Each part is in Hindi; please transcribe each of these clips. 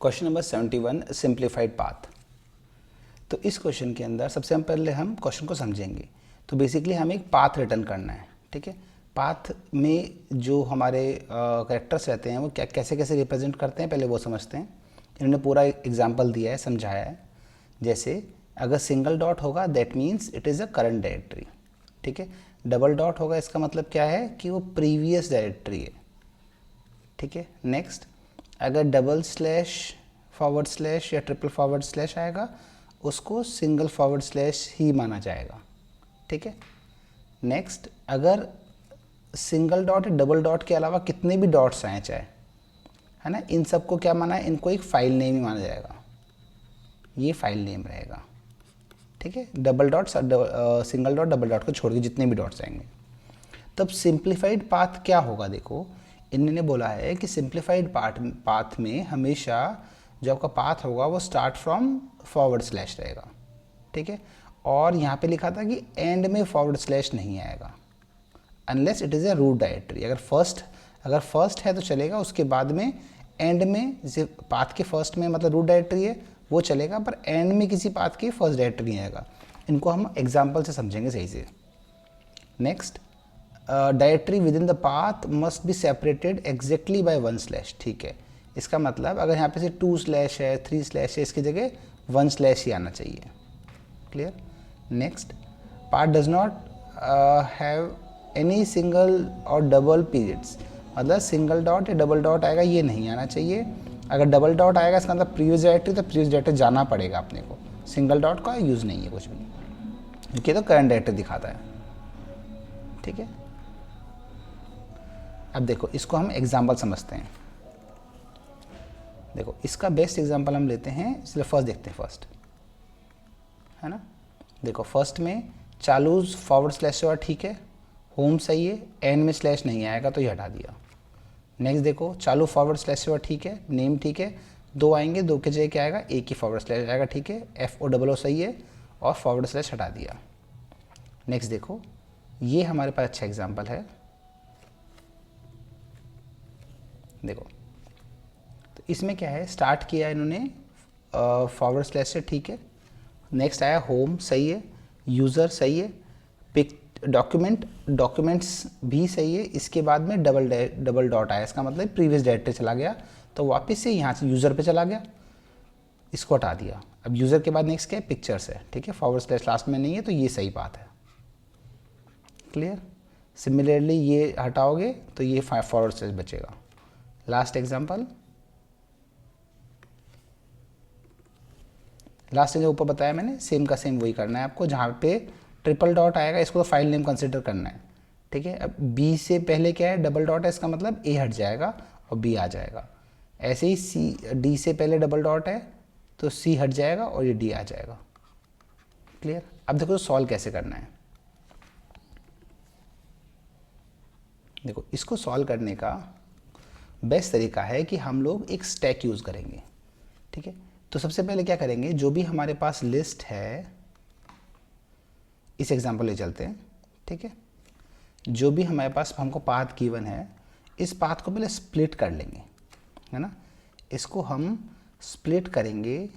Question number 71 simplified path. तो इस क्वेश्चन के अंदर सबसे पहले हम क्वेश्चन को समझेंगे। तो बेसिकली हमें एक पाथ रिटर्न करना है, ठीक है। पाथ में जो हमारे कैरेक्टर्स रहते हैं वो क्या कैसे कैसे रिप्रेजेंट करते हैं, पहले वो समझते हैं। इन्होंने पूरा एग्जांपल दिया है, समझाया है। जैसे अगर सिंगल डॉट होगा that means it is a current directory, ठीक है। डबल डॉट होगा इसका मतलब क्या है कि वो प्रीवियस डायरेक्टरी है, ठीक है। नेक्स्ट, अगर डबल स्लैश फॉरवर्ड स्लैश या ट्रिपल फॉरवर्ड स्लैश आएगा उसको सिंगल फॉरवर्ड स्लैश ही माना जाएगा, ठीक है। नेक्स्ट, अगर सिंगल डॉट या डबल डॉट के अलावा कितने भी डॉट्स आए चाहे, है ना, इन सबको क्या माना है, इनको एक फाइल नेम ही माना जाएगा। ये फाइल नेम रहेगा, ठीक है। Double dot single dot double dot को छोड़ के जितने भी डॉट्स आएंगे। तब सिंप्लीफाइड पाथ क्या होगा, देखो इन्होंने बोला है कि सिंप्लीफाइड पाथ में हमेशा जो आपका पाथ होगा वो स्टार्ट फ्रॉम फॉरवर्ड स्लैश रहेगा, ठीक है। और यहाँ पे लिखा था कि एंड में फॉरवर्ड स्लैश नहीं आएगा unless it is a root directory. अगर फर्स्ट है तो चलेगा, उसके बाद में एंड में, जैसे पाथ के फर्स्ट में मतलब रूट डायरेक्टरी है वो चलेगा, पर एंड में किसी पाथ की फर्स्ट डायरेक्टरी नहीं आएगा। इनको हम एग्जाम्पल से समझेंगे सही से। Next, directory with in the path must be separated exactly by one slash, ठीक है। इसका मतलब अगर यहाँ पे से 2 स्लैश है 3 स्लैश है, इसकी जगह 1 स्लैश ही आना चाहिए, clear. Next, path does not have any single और डबल पीरियड्स, मतलब सिंगल डॉट या डबल डॉट आएगा ये नहीं आना चाहिए। अगर डबल डॉट आएगा इसका मतलब प्रीवियस डायरेक्टरी, तो प्रीवियस डायरेक्टरी जाना पड़ेगा अपने को। सिंगल डॉट का यूज़ नहीं है कुछ भी, क्योंकि तो करंट डायरेक्टरी दिखाता है, ठीक है। अब देखो इसको हम एग्जाम्पल समझते हैं। देखो इसका बेस्ट एग्जाम्पल हम लेते हैं, इसलिए फर्स्ट देखते हैं फर्स्ट, है ना। देखो फर्स्ट में चालू फॉरवर्ड स्लैश हुआ, ठीक है, होम सही है, एंड में स्लैश नहीं आएगा तो ये हटा दिया। नेक्स्ट देखो चालू फॉरवर्ड स्लैश हुआ, ठीक है, नेम ठीक है, 2 आएंगे, 2 के जगह क्या आएगा, एक ही फॉरवर्ड स्लैश आएगा, ठीक है, FO सही है और फॉरवर्ड स्लैश हटा दिया। नेक्स्ट देखो ये हमारे पास अच्छा एग्जाम्पल है। देखो तो इसमें क्या है, स्टार्ट किया इन्होंने फॉरवर्ड स्लैश से, ठीक है। नेक्स्ट आया होम सही है, यूज़र सही है, पिक डॉक्यूमेंट्स भी सही है। इसके बाद में डबल डॉट आया, इसका मतलब प्रीवियस डायरेक्टरी चला गया, तो वापस से यहाँ से यूज़र पे चला गया, इसको हटा दिया। अब यूज़र के बाद नेक्स्ट क्या है, पिक्चर्स है, ठीक है, फॉरवर्ड स्लैश लास्ट में नहीं है तो ये सही बात है, क्लियर। सिमिलरली ये हटाओगे तो ये फॉरवर्ड स्लैश बचेगा। लास्ट एग्जाम्पल, लास्ट में जो ऊपर बताया मैंने सेम का सेम वही करना है आपको। जहाँ पे ट्रिपल डॉट आएगा इसको तो फाइल नेम कंसिडर करना है, ठीक है। अब बी से पहले क्या है, डबल डॉट है, इसका मतलब ए हट जाएगा और बी आ जाएगा। ऐसे ही सी डी से पहले डबल डॉट है तो सी हट जाएगा और ये डी आ जाएगा, क्लियर। अब देखो सॉल्व कैसे करना है। देखो इसको सॉल्व करने का बेस्ट तरीका है कि हम लोग एक स्टैक यूज़ करेंगे, ठीक है। तो सबसे पहले क्या करेंगे, जो भी हमारे पास लिस्ट है, इस एग्जांपल ले चलते हैं, ठीक है। जो भी हमारे पास हमको पाथ गिवन है, इस पाथ को पहले स्प्लिट कर लेंगे, है ना। इसको हम स्प्लिट करेंगे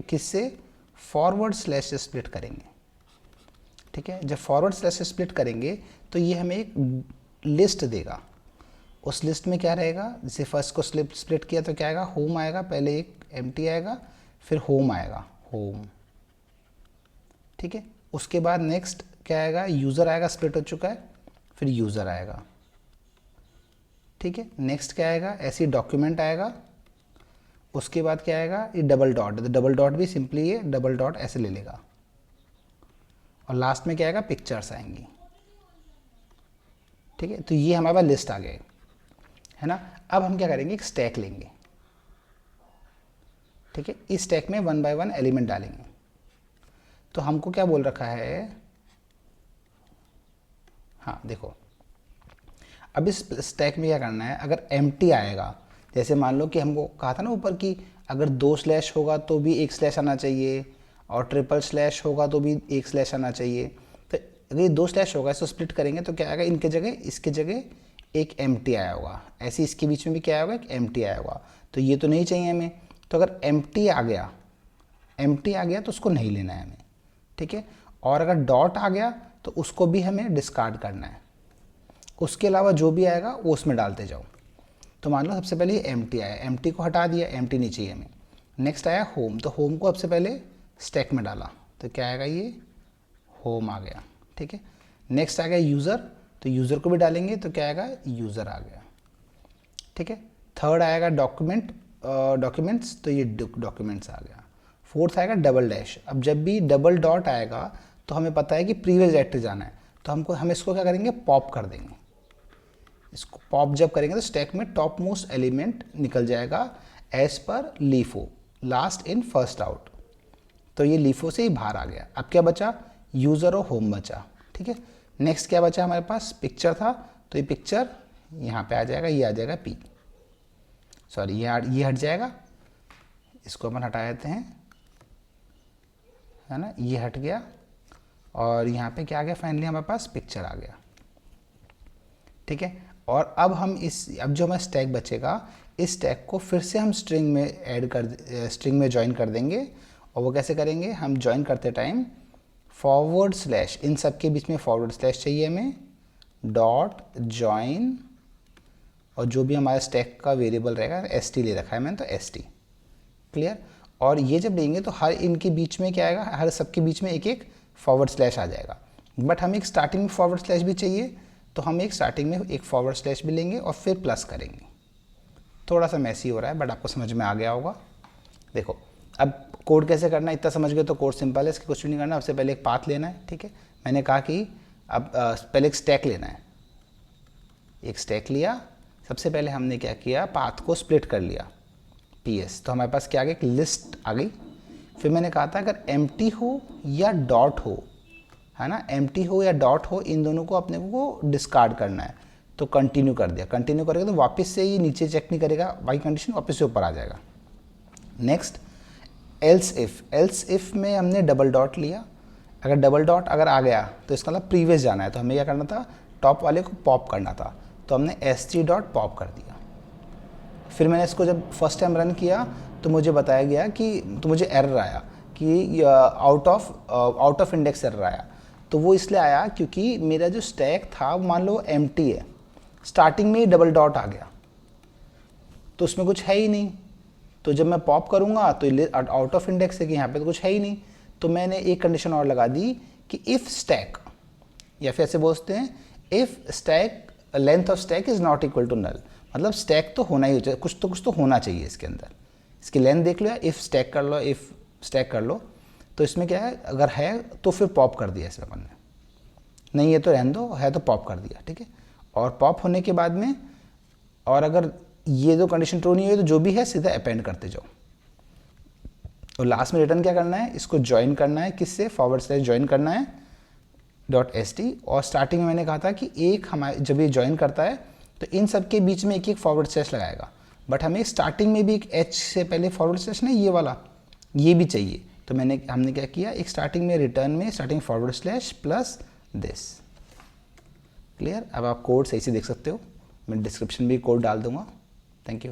किससे, फॉरवर्ड स्लैश से स्प्लिट करेंगे, ठीक है। जब फॉरवर्ड स्लैश से स्प्लिट करेंगे तो ये हमें एक लिस्ट देगा। उस लिस्ट में क्या रहेगा, जैसे फर्स्ट को स्प्लिट किया तो क्या आएगा, होम आएगा, पहले एक एम्प्टी आएगा, फिर होम आएगा, होम, ठीक है। उसके बाद नेक्स्ट क्या आएगा, यूज़र आएगा, स्प्लिट हो चुका है, फिर यूज़र आएगा, ठीक है। नेक्स्ट क्या आएगा, ऐसे डॉक्यूमेंट आएगा, उसके बाद क्या आएगा, ये डबल डॉट, डबल डॉट भी सिंपली ये डबल डॉट ऐसे ले लेगा, और लास्ट में क्या आएगा, पिक्चर्स आएंगी, ठीक है। तो ये हमारे पास लिस्ट आ गए, है ना। अब हम क्या करेंगे, एक स्टैक लेंगे, ठीक है। इस स्टैक में 1 बाय 1 एलिमेंट डालेंगे। तो हमको क्या बोल रखा है, हाँ देखो अब इस स्टैक में क्या करना है, अगर एम्प्टी आएगा, जैसे मान लो कि हमको कहा था ना ऊपर कि अगर 2 स्लैश होगा तो भी 1 स्लैश आना चाहिए, और ट्रिपल स्लैश होगा तो भी 1 स्लैश आना चाहिए। तो अगर ये 2 स्लैश होगा, इसको स्प्लिट करेंगे तो क्या आएगा, इनके जगह इसके जगह एक एम्प्टी आया होगा, ऐसे इसके बीच में भी क्या आया होगा, एक एम्प्टी आया होगा। तो ये तो नहीं चाहिए हमें, तो अगर एम्प्टी आ गया तो उसको नहीं लेना है हमें, ठीक है। और अगर डॉट आ गया तो उसको भी हमें डिस्कार्ड करना है। उसके अलावा जो भी आएगा वो उसमें डालते जाओ। तो मान लो सबसे पहले ये एम्प्टी आया, एम्प्टी को हटा दिया, एम्प्टी नहीं चाहिए हमें। नेक्स्ट आया होम, तो होम को सबसे पहले स्टैक में डाला, तो क्या आएगा, ये होम आ गया, ठीक है। नेक्स्ट आ गया यूज़र, तो यूज़र को भी डालेंगे तो क्या आएगा, यूज़र आ गया, ठीक है। थर्ड आएगा डॉक्यूमेंट्स, तो ये डॉक्यूमेंट्स आ गया। फोर्थ आएगा डबल डैश। अब जब भी डबल डॉट आएगा तो हमें पता है कि प्रीवियस डायरेक्टरी जाना है, तो हम इसको क्या करेंगे, पॉप कर देंगे। इसको पॉप जब करेंगे तो स्टैक में टॉप मोस्ट एलिमेंट निकल जाएगा as per LIFO, last in first out. तो ये लीफो से ही बाहर आ गया। अब क्या बचा, यूज़र और होम बचा, ठीक है। नेक्स्ट क्या बचा हमारे पास, पिक्चर था, तो ये पिक्चर यहाँ पे आ जाएगा, ये आ जाएगा पी, सॉरी ये हट जाएगा, इसको अपन हटा देते हैं, है ना, ये हट गया। और यहाँ पे क्या आ गया, फाइनली हमारे पास पिक्चर आ गया, ठीक है। और अब अब जो हमारा स्टैक बचेगा, इस स्टैक को फिर से हम स्ट्रिंग में ज्वाइन कर देंगे। और वो कैसे करेंगे, हम ज्वाइन करते टाइम फॉरवर्ड स्लैश, इन सब के बीच में फॉरवर्ड स्लैश चाहिए हमें, डॉट ज्वाइन, और जो भी हमारा स्टैक का वेरिएबल रहेगा, st ले रखा है मैंने, तो st, क्लियर। और ये जब लेंगे तो हर इनके बीच में क्या आएगा, हर सबके बीच में एक एक फॉरवर्ड स्लैश आ जाएगा। बट हमें एक स्टार्टिंग में फॉरवर्ड स्लैश भी चाहिए, तो हम एक स्टार्टिंग में एक फॉरवर्ड स्लैश भी लेंगे और फिर प्लस करेंगे। थोड़ा सा मैसी हो रहा है बट आपको समझ में आ गया होगा। देखो अब कोड कैसे करना है, इतना समझ गए तो कोड सिंपल है, इसकी कुछ भी नहीं करना। सबसे पहले एक पाथ लेना है, ठीक है। मैंने कहा कि अब पहले एक स्टैक लेना है, एक स्टैक लिया। सबसे पहले हमने क्या किया, पाथ को स्प्लिट कर लिया, ps, तो हमारे पास क्या आ गया, एक लिस्ट आ गई। फिर मैंने कहा था अगर एम्प्टी हो या डॉट हो, है ना, एम्प्टी हो या डॉट हो, इन दोनों को अपने को डिस्कार्ड करना है। तो कंटिन्यू कर दिया, कंटिन्यू करेगा तो वापस से ये नीचे चेक नहीं करेगा, वाई कंडीशन वापस से ऊपर आ जाएगा। नेक्स्ट एल्स इफ में हमने डबल डॉट लिया। अगर डबल डॉट अगर आ गया तो इसका मतलब प्रीवियस जाना है, तो हमें क्या करना था, टॉप वाले को पॉप करना था, तो हमने st डॉट पॉप कर दिया। फिर मैंने इसको जब फर्स्ट टाइम रन किया तो मुझे बताया गया कि, तो मुझे एरर आया कि आउट ऑफ इंडेक्स एरर आया। तो वो इसलिए आया क्योंकि मेरा जो स्टैक था मान लो एम्प्टी है, स्टार्टिंग में ही डबल डॉट आ गया तो उसमें कुछ है ही नहीं। तो जब मैं पॉप करूँगा तो आउट ऑफ इंडेक्स है कि यहाँ पे तो कुछ है ही नहीं। तो मैंने एक कंडीशन और लगा दी कि इफ़ स्टैक, या फिर ऐसे बोलते हैं if stack length of stack is not equal to null, मतलब स्टैक तो होना ही चाहिए, कुछ तो होना चाहिए इसके अंदर। इसकी लेंथ देख लो या इफ़ स्टैक कर लो, इफ़ स्टैक कर लो। तो इसमें क्या है, अगर है तो फिर पॉप कर दिया इसमें अपन ने, नहीं है तो रहने दो, है तो पॉप कर दिया, ठीक है। और पॉप होने के बाद में, और अगर ये दो कंडीशन ट्रू नहीं हुई तो जो भी है सीधा अपेंड करते जाओ। और लास्ट में रिटर्न क्या करना है, इसको ज्वाइन करना है, किससे, फॉरवर्ड स्लैश ज्वाइन करना है डॉट st। और स्टार्टिंग में मैंने कहा था कि एक हमारे जब ये ज्वाइन करता है तो इन सब के बीच में एक एक फॉरवर्ड स्लैश लगाएगा। बट हमें स्टार्टिंग में भी एक h से पहले फॉरवर्ड स्लैश नहीं, ये वाला ये भी चाहिए। तो हमने क्या किया, एक स्टार्टिंग में रिटर्न में starting forward slash plus this, clear. अब आप कोड सही से देख सकते हो, मैं डिस्क्रिप्शन भी कोड डाल दूंगा। Thank you.